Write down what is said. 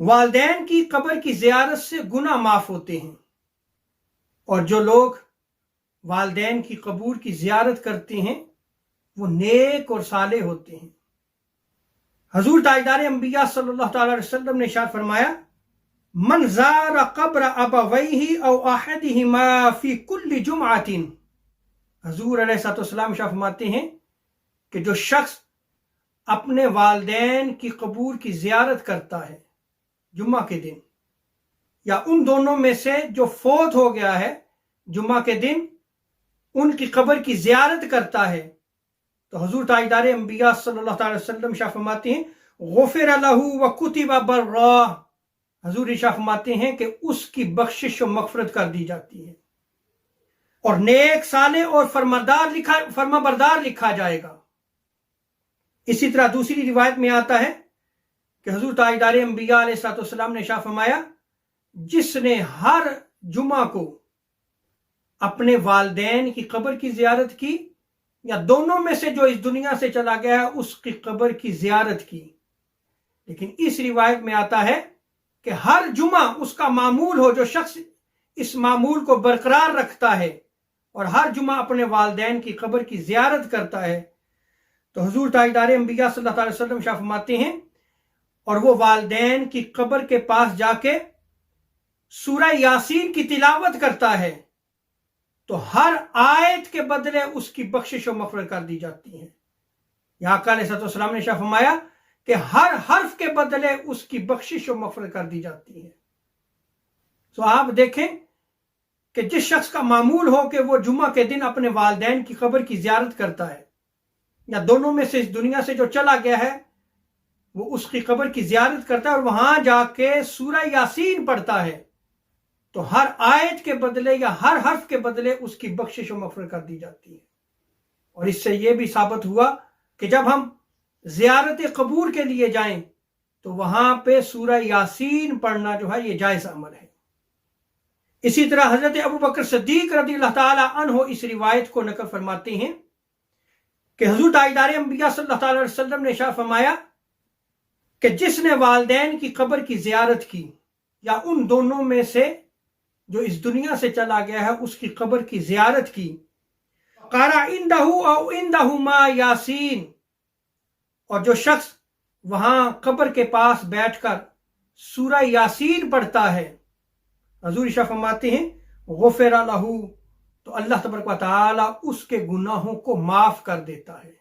والدین کی قبر کی زیارت سے گناہ معاف ہوتے ہیں، اور جو لوگ والدین کی قبور کی زیارت کرتے ہیں وہ نیک اور صالح ہوتے ہیں۔ حضور تاجدار انبیاء صلی اللہ تعالی علیہ وسلم نے ارشاد فرمایا، من زار قبر ابویہ او احدہما فی کل جمعۃ۔ حضور علیہ الصلوۃ والسلام ارشاد فرماتے ہیں کہ جو شخص اپنے والدین کی قبور کی زیارت کرتا ہے جمعہ کے دن، یا ان دونوں میں سے جو فوت ہو گیا ہے جمعہ کے دن ان کی قبر کی زیارت کرتا ہے، تو حضور تاجدار انبیاء صلی اللہ تعالی وسلم ارشاد فرماتے ہیں غفر لہ وکتب برا۔ حضور ارشاد فرماتے ہیں کہ اس کی بخشش و مغفرت کر دی جاتی ہے اور نیک صالح اور فرما بردار لکھا جائے گا۔ اسی طرح دوسری روایت میں آتا ہے کہ حضور تاجدار انبیاء علیہ الصلوۃ والسلام نے ارشاد فرمایا، جس نے ہر جمعہ کو اپنے والدین کی قبر کی زیارت کی یا دونوں میں سے جو اس دنیا سے چلا گیا ہے اس کی قبر کی زیارت کی، لیکن اس روایت میں آتا ہے کہ ہر جمعہ اس کا معمول ہو، جو شخص اس معمول کو برقرار رکھتا ہے اور ہر جمعہ اپنے والدین کی قبر کی زیارت کرتا ہے، تو حضور تاجدار انبیاء صلی اللہ علیہ وسلم ارشاد فرماتے ہیں اور وہ والدین کی قبر کے پاس جا کے سورہ یاسین کی تلاوت کرتا ہے تو ہر آیت کے بدلے اس کی بخشش و مغفرت کر دی جاتی ہے۔ یہاں آقا علیہ السلام نے ارشاد فرمایا کہ ہر حرف کے بدلے اس کی بخشش و مغفرت کر دی جاتی ہے۔ تو آپ دیکھیں کہ جس شخص کا معمول ہو کہ وہ جمعہ کے دن اپنے والدین کی قبر کی زیارت کرتا ہے یا دونوں میں سے اس دنیا سے جو چلا گیا ہے وہ اس کی قبر کی زیارت کرتا ہے اور وہاں جا کے سورہ یاسین پڑھتا ہے، تو ہر آیت کے بدلے یا ہر حرف کے بدلے اس کی بخشش و مغفرت کر دی جاتی ہے۔ اور اس سے یہ بھی ثابت ہوا کہ جب ہم زیارت قبور کے لیے جائیں تو وہاں پہ سورہ یاسین پڑھنا جو ہے یہ جائز عمل ہے۔ اسی طرح حضرت ابوبکر صدیق رضی اللہ تعالی عنہ اس روایت کو نقل فرماتے ہیں کہ حضور تاجدار انبیاء صلی اللہ تعالی علیہ وسلم نے ارشاد فرمایا کہ جس نے والدین کی قبر کی زیارت کی یا ان دونوں میں سے جو اس دنیا سے چلا گیا ہے اس کی قبر کی زیارت کی، قرأ عندہ او عندہما یاسین، اور جو شخص وہاں قبر کے پاس بیٹھ کر سورہ یاسین پڑھتا ہے، حضور ارشاد فرماتے ہیں غفر لہ، تو اللہ تبارک و تعالی اس کے گناہوں کو معاف کر دیتا ہے۔